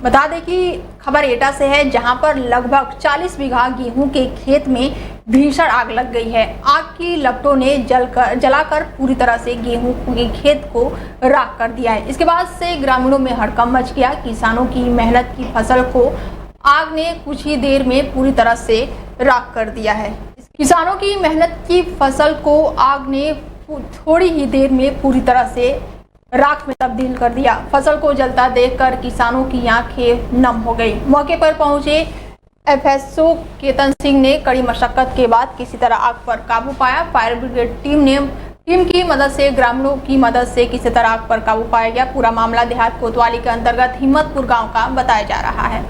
बता दें कि खबर एटा से है, जहां पर लगभग 40 बीघा गेहूं के खेत में भीषण आग लग गई है। आग की लपटों ने जलाकर पूरी तरह से गेहूं के खेत को राख कर दिया है। इसके बाद से ग्रामीणों में हड़कंप मच गया। किसानों की मेहनत की फसल को आग ने कुछ ही देर में पूरी तरह से राख कर दिया है। किसानों की मेहनत की फसल को आग ने थोड़ी ही देर में पूरी तरह से राख में तब्दील कर दिया। फसल को जलता देखकर किसानों की आंखें नम हो गई। मौके पर पहुंचे एफएसओ केतन सिंह ने कड़ी मशक्कत के बाद किसी तरह आग पर काबू पाया। फायर ब्रिगेड टीम की मदद से, ग्रामीणों की मदद से किसी तरह आग पर काबू पाया गया। पूरा मामला देहात कोतवाली के अंतर्गत हिम्मतपुर गाँव का बताया जा रहा है।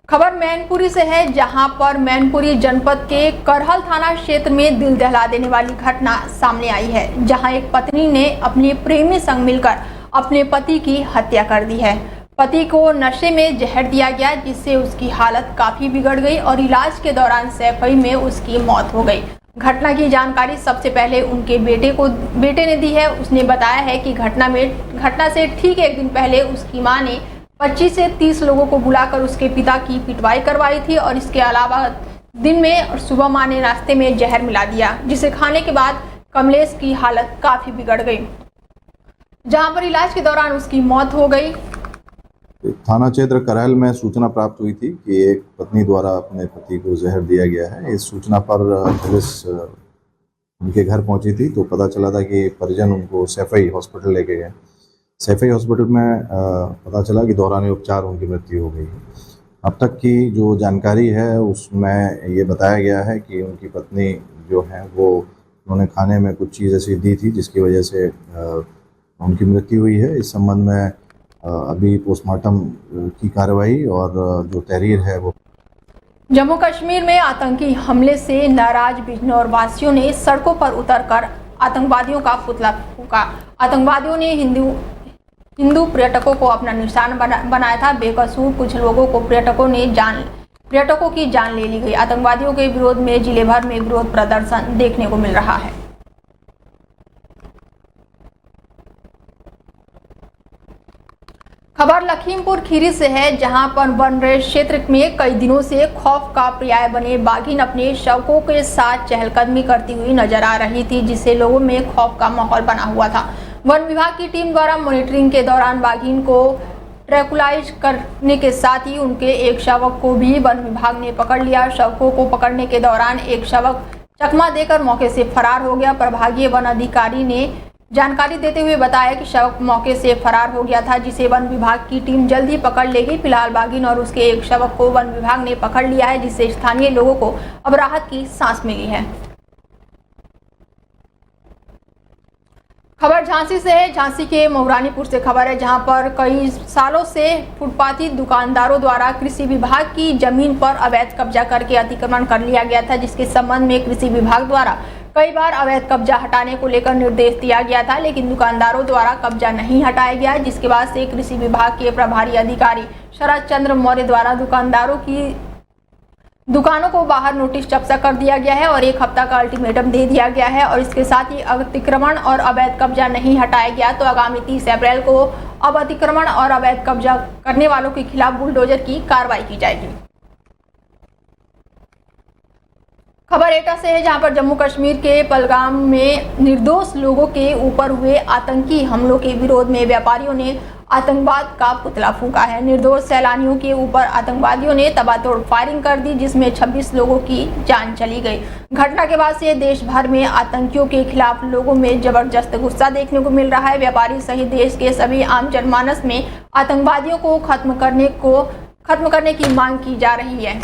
खबर मैनपुरी से है, जहां पर मैनपुरी जनपद के करहल थाना क्षेत्र में दिल दहला देने वाली घटना सामने आई है, जहां एक पत्नी ने अपने प्रेमी संग मिलकर अपने पति की हत्या कर दी है। पति को नशे में जहर दिया गया, जिससे उसकी हालत काफी बिगड़ गई और इलाज के दौरान सैफई में उसकी मौत हो गई। घटना की जानकारी सबसे पहले उनके बेटे ने दी है। उसने बताया है कि घटना से ठीक एक दिन पहले उसकी मां ने 25 से 30 लोगों को बुलाकर उसके पिता की पिटवाई करवाई थी और इसके अलावा दिन में और सुबह मां ने नाश्ते में जहर मिला दिया, जिसे खाने के बाद कमलेश की हालत काफी बिगड़ गई, जहां पर इलाज के दौरान उसकी मौत हो गई। थाना क्षेत्र करहल में सूचना प्राप्त हुई थी कि एक पत्नी द्वारा अपने पति को जहर दिया गया है। इस सूचना पर पुलिस उनके घर पहुंची थी, तो पता चला था कि परिजन उनको सैफई हॉस्पिटल लेके गए। सैफई हॉस्पिटल में पता चला कि दौरान उपचार उनकी मृत्यु हो गई है। अब तक की जो जानकारी है उसमें ये बताया गया है कि उनकी पत्नी जो है वो उन्होंने खाने में कुछ चीज़ ऐसी दी थी जिसकी वजह से उनकी मृत्यु हुई है। इस संबंध में अभी पोस्टमार्टम की कार्रवाई और जो तहरीर है वो। जम्मू कश्मीर में आतंकी हमले से नाराज बिजनौर वासियों ने सड़कों पर उतरकर आतंकवादियों का पुतला फूंका। आतंकवादियों ने हिंदू पर्यटकों को अपना निशान बनाया था। बेकसूर कुछ लोगों को पर्यटकों की जान ले ली गई। आतंकवादियों के विरोध में जिले भर में विरोध प्रदर्शन देखने को मिल रहा है। खबर लखीमपुर खीरी से है, जहां पर वन रेंज क्षेत्र में कई दिनों से खौफ का पर्याय बने बाघिन अपने शवकों के साथ चहलकदमी करती हुई नजर आ रही थी, जिससे लोगों में खौफ का माहौल बना हुआ था। वन विभाग की टीम द्वारा मॉनिटरिंग के दौरान बाघिन को ट्रैकुलाइज करने के साथ ही उनके एक शावक को भी वन विभाग ने पकड़ लिया। शावकों को पकड़ने के दौरान एक शावक चकमा देकर मौके से फरार हो गया। प्रभागीय वन अधिकारी ने जानकारी देते हुए बताया कि शावक मौके से फरार हो गया था, जिसे वन विभाग की टीम जल्द ही पकड़ लेगी। फिलहाल बाघिन और उसके एक शावक को वन विभाग ने पकड़ लिया है, जिससे स्थानीय लोगों को अब राहत की सांस मिली है। खबर झांसी से है। झांसी के मोहरानीपुर से खबर है, जहां पर कई सालों से फुटपाथी दुकानदारों द्वारा कृषि विभाग की जमीन पर अवैध कब्जा करके अतिक्रमण कर लिया गया था, जिसके संबंध में कृषि विभाग द्वारा कई बार अवैध कब्जा हटाने को लेकर निर्देश दिया गया था, लेकिन दुकानदारों द्वारा कब्जा नहीं हटाया गया, जिसके बाद से कृषि विभाग के प्रभारी अधिकारी शरद चंद्र मौर्य द्वारा दुकानदारों की दुकानों को बाहर नोटिस चस्पा कर दिया गया है और 1 हफ्ता का अल्टीमेटम दे दिया गया है। और इसके साथ ही अतिक्रमण और अवैध कब्जा नहीं हटाया गया तो आगामी 30 अप्रैल को अब अतिक्रमण और अवैध कब्जा करने वालों के खिलाफ बुलडोजर की कार्रवाई की जाएगी। खबर एटा से है, जहां पर जम्मू कश्मीर के पहलगाम में निर्दोष लोगों के ऊपर हुए आतंकी हमलों के विरोध में व्यापारियों ने आतंकवाद का पुतला फूंका है। निर्दोष सैलानियों के ऊपर आतंकवादियों ने तबातोड़ फायरिंग कर दी, जिसमें 26 लोगों की जान चली गई। घटना के बाद से देश भर में आतंकियों के खिलाफ लोगों में जबरदस्त गुस्सा देखने को मिल रहा है। व्यापारी सहित देश के सभी आम जनमानस में आतंकवादियों को खत्म करने की मांग की जा रही है।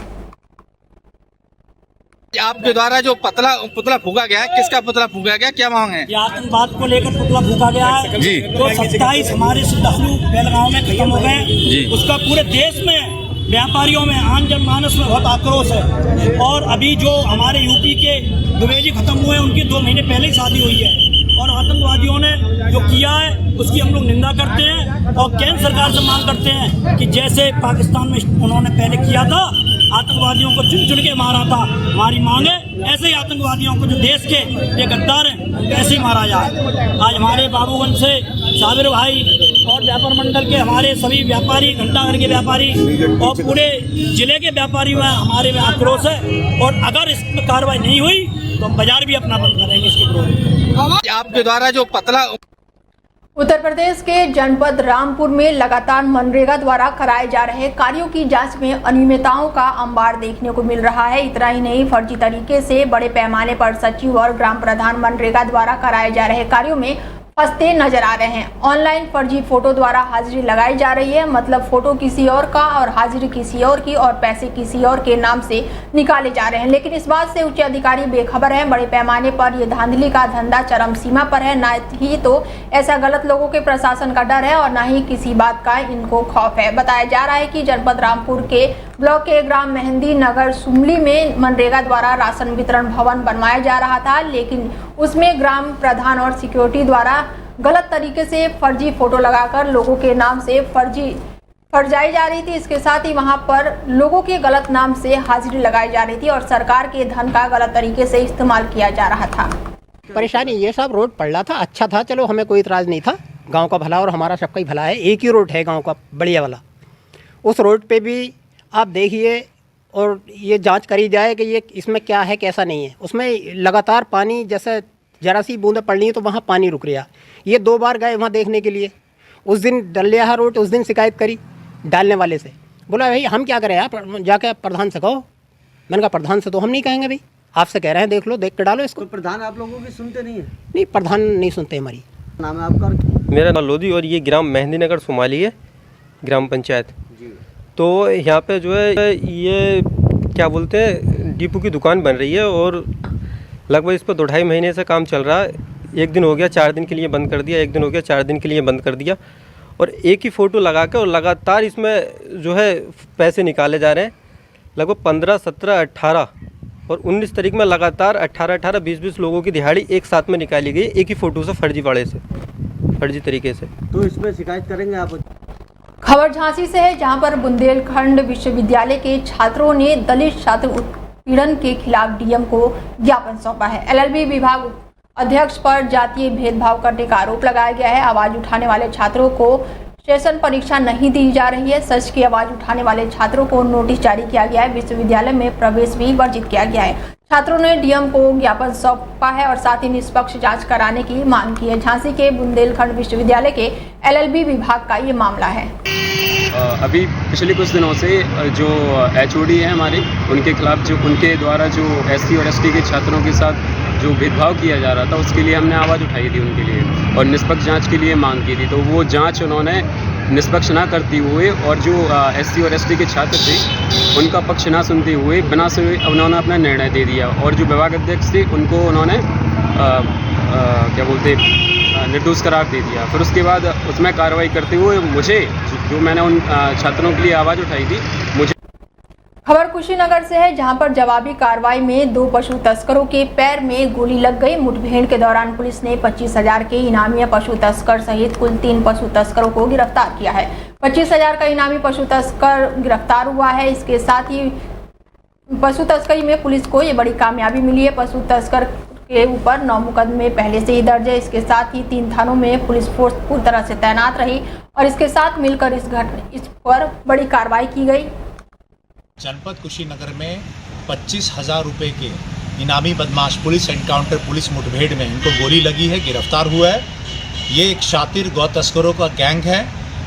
आपके द्वारा जो पुतला फूंका गया है, किसका पुतला फूंका गया, क्या मांग है? ये आतंकवाद को लेकर पुतला फूंका गया है जी। जो 27 हमारे श्रद्धालु पहलगाम में खत्म हो गए, उसका पूरे देश में व्यापारियों में आम जनमानस में बहुत आक्रोश है। और अभी जो हमारे यूपी के द्विवेदी खत्म हुए, उनकी 2 महीने पहले ही शादी हुई है और आतंकवादियों ने जो किया है उसकी हम लोग निंदा करते हैं और केंद्र सरकार से मांग करते हैं कि जैसे पाकिस्तान में उन्होंने पहले किया था, आतंकवादियों को चुन चुन के मारा था, हमारी मांग है ऐसे ही आतंकवादियों को जो देश के ये गद्दार हैं ऐसे ही मारा जाए। आज हमारे बाबूगंज से साबिर भाई और व्यापार मंडल के हमारे सभी व्यापारी, घंटाघर के व्यापारी और पूरे जिले के व्यापारी में हमारे में आक्रोश है। और अगर इस पर कार्रवाई नहीं हुई तो हम बाजार भी अपना बंद करेंगे इसके विरोध। आपके द्वारा जो पतला उत्तर प्रदेश के जनपद रामपुर में लगातार मनरेगा द्वारा कराए जा रहे कार्यों की जांच में अनियमितताओं का अंबार देखने को मिल रहा है। इतना ही नहीं, फर्जी तरीके से बड़े पैमाने पर सचिव और ग्राम प्रधान मनरेगा द्वारा कराए जा रहे कार्यों में फंसते नजर आ रहे हैं। ऑनलाइन फर्जी फोटो द्वारा हाजिरी लगाई जा रही है, मतलब फोटो किसी और का और हाजिरी किसी और की और पैसे किसी और के नाम से निकाले जा रहे हैं। लेकिन इस बात से उच्च अधिकारी बेखबर हैं। बड़े पैमाने पर ये धांधली का धंधा चरम सीमा पर है। न ही तो ऐसा गलत लोगों के प्रशासन का डर है और न ही किसी बात का इनको खौफ है। बताया जा रहा है कि जनपद रामपुर के ब्लॉक के ग्राम मेहंदी नगर सुमली में मनरेगा द्वारा राशन वितरण भवन बनवाया जा रहा था, लेकिन उसमें ग्राम प्रधान और सिक्योरिटी द्वारा गलत तरीके से फर्जी फोटो लगाकर लोगों के नाम से फर्जाई जा रही थी। इसके साथ ही वहां पर लोगों के गलत नाम से हाजिरी लगाई जा रही थी और सरकार के धन का गलत तरीके से इस्तेमाल किया जा रहा था। परेशानी ये सब रोड पड़ रहा था, अच्छा था, चलो हमें कोई इतराज़ नहीं था। गांव का भला और हमारा सबका ही भला है। एक ही रोड है गांव का बढ़िया वाला, उस रोड पे भी आप देखिए और ये जांच करी जाए कि ये इसमें क्या है कैसा नहीं है। उसमें लगातार पानी, जैसे जरा सी बूंदें पड़ रही है तो वहाँ पानी रुक रहा। ये 2 बार गए वहाँ देखने के लिए। उस दिन डलिया रोड, उस दिन शिकायत करी डालने वाले से, बोला भाई हम क्या करें, आप जाके प्रधान से कहो। मैंने कहा प्रधान से तो हम नहीं कहेंगे भाई, आपसे कह रहे हैं, देख लो, देख के डालो इसको। तो प्रधान आप लोगों की सुनते नहीं है? नहीं, प्रधान नहीं सुनते हमारी। नाम है आपका? मेरा नाम लोधी और ये ग्राम मेहंदी नगर सुमाली है, ग्राम पंचायत। तो यहाँ पे जो है ये क्या बोलते हैं, डीपू की दुकान बन रही है और लगभग इस पर 2-2.5 महीने से काम चल रहा है। एक दिन हो गया 4 दिन के लिए बंद कर दिया, एक दिन हो गया 4 दिन के लिए बंद कर दिया, और एक ही फ़ोटो लगा के और लगातार इसमें जो है पैसे निकाले जा रहे हैं। लगभग 15, 17, 18 और 19 तारीख में लगातार 18, 20 लोगों की दिहाड़ी एक साथ में निकाली गई, एक ही फ़ोटो से, फर्जी तरीके से। तो इसमें शिकायत करेंगे आप? खबर झांसी से है, जहां पर बुंदेलखंड विश्वविद्यालय के छात्रों ने दलित छात्र उत्पीड़न के खिलाफ डीएम को ज्ञापन सौंपा है। एलएलबी विभाग अध्यक्ष पर जातीय भेदभाव करने का आरोप लगाया गया है। आवाज उठाने वाले छात्रों को सेशन परीक्षा नहीं दी जा रही है। सच की आवाज उठाने वाले छात्रों को नोटिस जारी किया गया है। विश्वविद्यालय में प्रवेश भी वर्जित किया गया है। छात्रों ने डीएम को ज्ञापन सौंपा है और साथ ही निष्पक्ष जांच कराने की मांग की है। झांसी के बुंदेलखंड विश्वविद्यालय के एलएलबी विभाग का ये मामला है। अभी पिछले कुछ दिनों से जो एचओडी है हमारे, उनके खिलाफ जो उनके द्वारा जो एससी और एसटी के छात्रों के साथ जो भेदभाव किया जा रहा था, उसके लिए हमने आवाज़ उठाई थी उनके लिए और निष्पक्ष जांच के लिए मांग की थी। तो वो जांच उन्होंने निष्पक्ष ना करते हुए और जो एससी और एसटी के छात्र थे उनका पक्ष ना सुनते हुए बिना से उन्होंने अपना निर्णय दे दिया और जो विभाग अध्यक्ष थे उनको उन्होंने क्या बोलते निर्दोष करार दे दिया। फिर उसके बाद उसमें कार्रवाई करते हुए मुझे, जो मैंने उन छात्रों के लिए आवाज़ उठाई थी, मुझे। खबर कुशीनगर से है, जहां पर जवाबी कार्रवाई में 2 पशु तस्करों के पैर में गोली लग गई। मुठभेड़ के दौरान पुलिस ने 25,000 के इनामी पशु तस्कर सहित कुल 3 पशु तस्करों को गिरफ्तार किया है। 25,000 का इनामी पशु तस्कर गिरफ्तार हुआ है। इसके साथ ही पशु तस्करी में पुलिस को ये बड़ी कामयाबी मिली है। पशु तस्कर के ऊपर 9 मुकदमे पहले से ही दर्ज है। इसके साथ ही 3 थानों में पुलिस फोर्स पूरी तरह से तैनात रही और इसके साथ मिलकर इस पर बड़ी कार्रवाई की गई। जनपद कुशीनगर में 25,000 रुपये के इनामी बदमाश पुलिस एनकाउंटर, पुलिस मुठभेड़ में इनको गोली लगी है, गिरफ्तार हुआ है। ये एक शातिर गौ तस्करों का गैंग है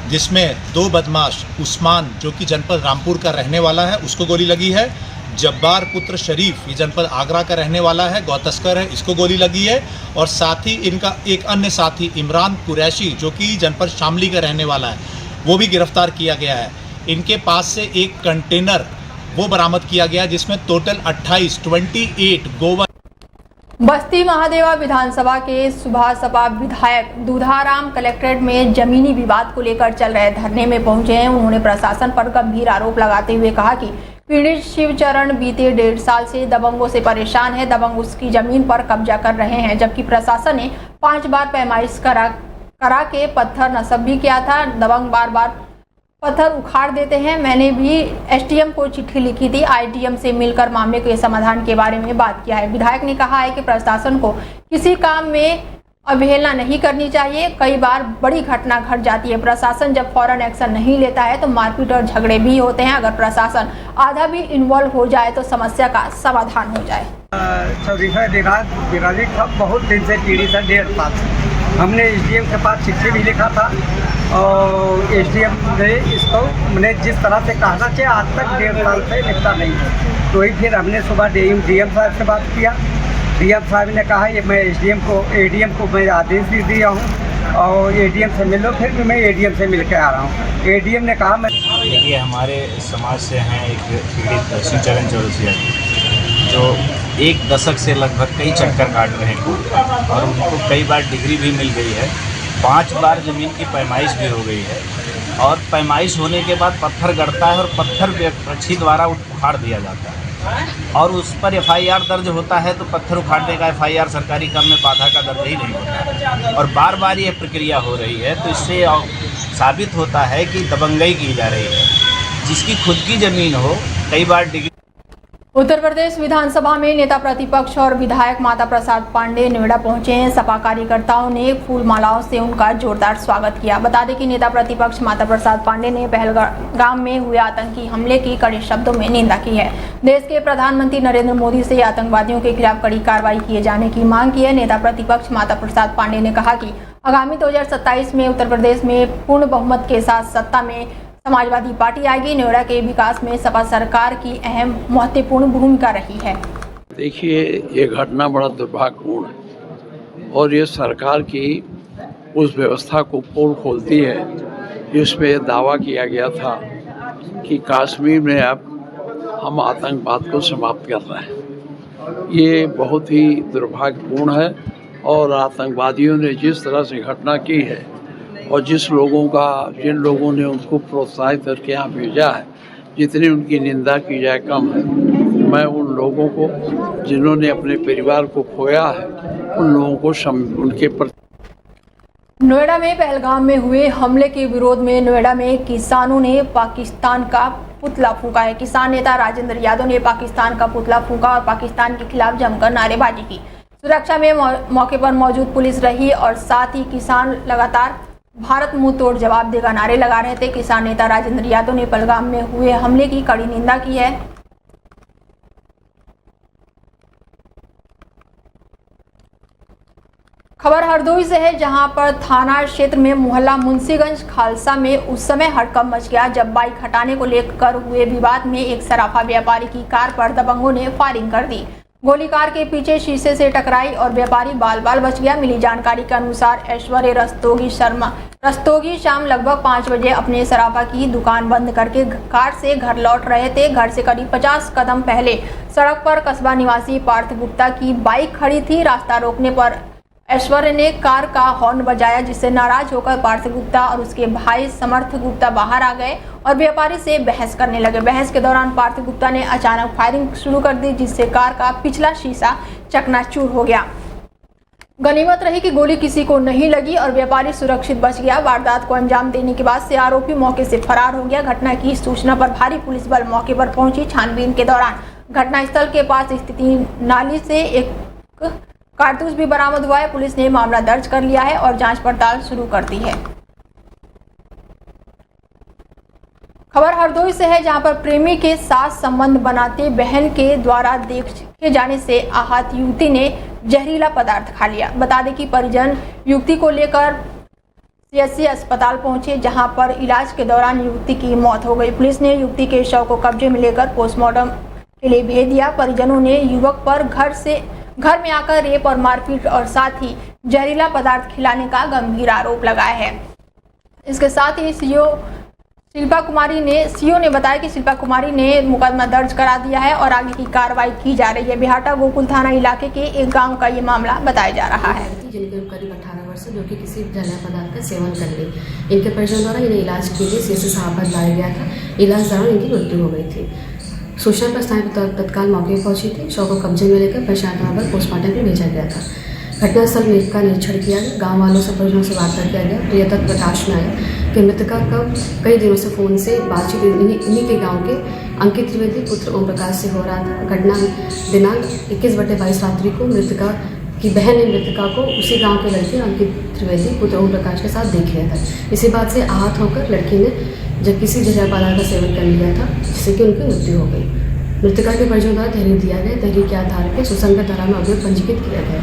जिसमें 2 बदमाश, उस्मान जो कि जनपद रामपुर का रहने वाला है, उसको गोली लगी है। जब्बार पुत्र शरीफ, ये जनपद आगरा का रहने वाला है, गौ तस्कर है, इसको गोली लगी है। और साथ ही इनका एक अन्य साथी इमरान कुरैशी जो कि जनपद शामली का रहने वाला है, वो भी गिरफ्तार किया गया है। इनके पास से एक कंटेनर वो बरामद किया गया जिसमें टोटल 28 गोवा। बस्ती महादेवा विधानसभा के सुभासपा विधायक दूधाराम कलेक्ट्रेट में जमीनी विवाद को लेकर चल रहे धरने में पहुंचे हैं। उन्होंने प्रशासन पर गंभीर आरोप लगाते हुए कहा कि पीड़ित शिवचरण बीते 1.5 साल से दबंगों से परेशान है। दबंग उसकी जमीन पर कब्जा कर रहे हैं, जबकि प्रशासन ने 5 बार पैमाइश करा के पत्थर नस्ब भी किया था। दबंग बार बार पत्थर उखाड़ देते हैं। मैंने भी एसडीएम को चिट्ठी लिखी थी, आईटीएम से मिलकर मामले के समाधान के बारे में बात किया है। विधायक ने कहा है कि प्रशासन को किसी काम में अवहेलना नहीं करनी चाहिए। कई बार बड़ी घटना घट जाती है, प्रशासन जब फौरन एक्शन नहीं लेता है तो मारपीट और झगड़े भी होते हैं। अगर प्रशासन आधा भी इन्वॉल्व हो जाए तो समस्या का समाधान हो जाए। दिवाली था बहुत दिन से पीढ़ी से 1.5 साल से हमने एसडीएम के पास चिट्ठी भी लिखा था और एसडीएम ने इसको मैंने जिस तरह से कहना चाहिए आज तक 1.5 साल से निपटा नहीं है। तो ही फिर हमने सुबह डीएम साहब से बात किया। डीएम साहब ने कहा ये मैं एडीएम को मैं आदेश भी दिया हूँ और एडीएम से मिल लो। फिर भी मैं एडीएम से मिल के आ रहा हूँ। एडीएम ने कहा मैं देखिए हमारे समाज से हैं एक पीड़ित शिवचरण चौरसिया जो 1 दशक से लगभग कई चक्कर काट रहे हैं और उनको कई बार डिग्री भी मिल गई है। 5 बार ज़मीन की पैमाइश भी हो गई है और पैमाइश होने के बाद पत्थर गड़ता है और पत्थर विपक्षी द्वारा उखाड़ दिया जाता है और उस पर एफआईआर दर्ज होता है तो पत्थर उखाड़ने का एफआईआर सरकारी काम में बाधा का दर्ज ही नहीं होता और बार बार ये प्रक्रिया हो रही है। तो इससे साबित होता है कि दबंगई की जा रही है। जिसकी खुद की ज़मीन हो कई बार डिग्री। उत्तर प्रदेश विधानसभा में नेता प्रतिपक्ष और विधायक माता प्रसाद पांडे नोएडा पहुंचे हैं। सपा कार्यकर्ताओं ने फूल मालाओं से उनका जोरदार स्वागत किया। बता दें कि नेता प्रतिपक्ष माता प्रसाद पांडे ने पहलगाम में हुए आतंकी हमले की कड़े शब्दों में निंदा की है। देश के प्रधानमंत्री नरेंद्र मोदी से आतंकवादियों के खिलाफ कड़ी कार्रवाई किए जाने की मांग की है। नेता प्रतिपक्ष माता प्रसाद पांडे ने कहा कि आगामी 2027 में उत्तर प्रदेश में पूर्ण बहुमत के साथ सत्ता में समाजवादी पार्टी आएगी। नोएडा के विकास में सपा सरकार की अहम महत्वपूर्ण भूमिका रही है। देखिए ये घटना बड़ा दुर्भाग्यपूर्ण है और ये सरकार की उस व्यवस्था को पोल खोलती है जिसमें दावा किया गया था कि कश्मीर में अब हम आतंकवाद को समाप्त कर रहे हैं। ये बहुत ही दुर्भाग्यपूर्ण है और आतंकवादियों ने जिस तरह से घटना की है और जिन लोगों ने उनको प्रोत्साहित करके यहाँ भेजा है, जितनी उनकी निंदा की जाए कम है। मैं उन लोगों को जिन्होंने अपने परिवार को खोया है उन लोगों को उनके प्रति। नोएडा में पहलगाम में हुए हमले के विरोध में नोएडा में किसानों ने पाकिस्तान का पुतला फूंका है। किसान नेता राजेंद्र यादव ने पाकिस्तान का पुतला फूंका और पाकिस्तान के खिलाफ जमकर नारेबाजी की। सुरक्षा में मौके पर मौजूद पुलिस रही और साथ ही किसान लगातार भारत मुंह तोड़ जवाब देगा नारे लगा रहे थे। किसान नेता राजेंद्र यादव ने पहलगाम में हुए हमले की कड़ी निंदा की है। खबर हरदोई से है, जहां पर थाना क्षेत्र में मोहल्ला मुंशीगंज खालसा में उस समय हड़कंप मच गया जब बाइक हटाने को लेकर हुए विवाद में एक सराफा व्यापारी की कार पर दबंगों ने फायरिंग कर दी। गोली कार के पीछे शीशे से टकराई और व्यापारी बाल बाल बच गया। मिली जानकारी के अनुसार ऐश्वर्य रस्तोगी शाम लगभग 5 बजे अपने सराफा की दुकान बंद करके कार से घर लौट रहे थे। घर से करीब 50 कदम पहले सड़क पर कस्बा निवासी पार्थ गुप्ता की बाइक खड़ी थी। रास्ता रोकने पर ऐश्वर्य ने कार का हॉर्न बजाया, जिससे नाराज होकर पार्थ गुप्ता और उसके भाई समर्थ गुप्ता बाहर आ गए और व्यापारी से बहस करने लगे। बहस के दौरान पार्थ गुप्ता ने अचानक फायरिंग शुरू कर दी, जिससे कार का पिछला शीशा चकनाचूर हो गया। गनीमत रही कि गोली किसी को नहीं लगी और व्यापारी सुरक्षित बच गया। वारदात को अंजाम देने के बाद से आरोपी मौके से फरार हो गया। घटना की सूचना पर भारी पुलिस बल मौके पर पहुंची। छानबीन के दौरान घटनास्थल के पास स्थित नाली से एक कारतूस भी बरामद हुआ है। पुलिस ने मामला दर्ज कर लिया है और जांच पड़ताल शुरू कर दी है। खबर हरदोई से है, जहां पर प्रेमी के साथ संबंध बनाते बहन के द्वारा देखे जाने से आहत युवती ने जहरीला पदार्थ खा लिया। बता दें कि परिजन युवती को लेकर सीएससी अस्पताल पहुंचे, जहां पर इलाज के दौरान युवती की मौत हो गई। पुलिस ने युवती के शव को कब्जे में लेकर पोस्टमार्टम के लिए भेज दिया। परिजनों ने युवक पर घर में आकर रेप और मारपीट और साथ ही जहरीला पदार्थ खिलाने का गंभीर आरोप लगाया है। इसके साथ ही सीओ ने बताया कि शिल्पा कुमारी ने मुकदमा दर्ज करा दिया है और आगे की कार्रवाई की जा रही है। बिहाटा गोकुल थाना इलाके के एक गांव का ये मामला बताया जा रहा है। जिनके करीब 18 वर्ष जो कि किसी जहरीला पदार्थ का सेवन कर ली, इनके परिजन द्वारा इन्हें इलाज के लिए सीएससी साहबाद लाया गया था। इलाज दौरान इनकी मृत्यु हो गई थी। सूचना पर स्थानीय तत्काल मौके पर पहुंची थी। शव को कब्जे में लेकर पहचान पर पोस्टमार्टम में भेजा गया था। घटनास्थल में का निरीक्षण किया गया। गांव वालों से परिजनों से वार्ता किया गया। तो यह तथ्य प्रकाश में आया कि मृतका का कई दिनों से फ़ोन से बातचीत इन्हीं के गांव के अंकित त्रिवेदी पुत्र ओम प्रकाश से हो रहा था। घटना दिनांक 21/22 रात्रि को मृतका कि बहन ने मृतका को उसी गांव के लड़के अंकित त्रिवेदी पुत्र ओम प्रकाश के साथ देख लिया था। इसी बात से आहत होकर लड़की ने जब किसी जहरीले पदार्थ का सेवन कर लिया था, जिससे कि उनकी मृत्यु हो गई। मृतका के परिजनों द्वारा तहरीर दिया गया। तहरीर के आधार पर सुसंगत धारा में अभियोग पंजीकृत किया गया।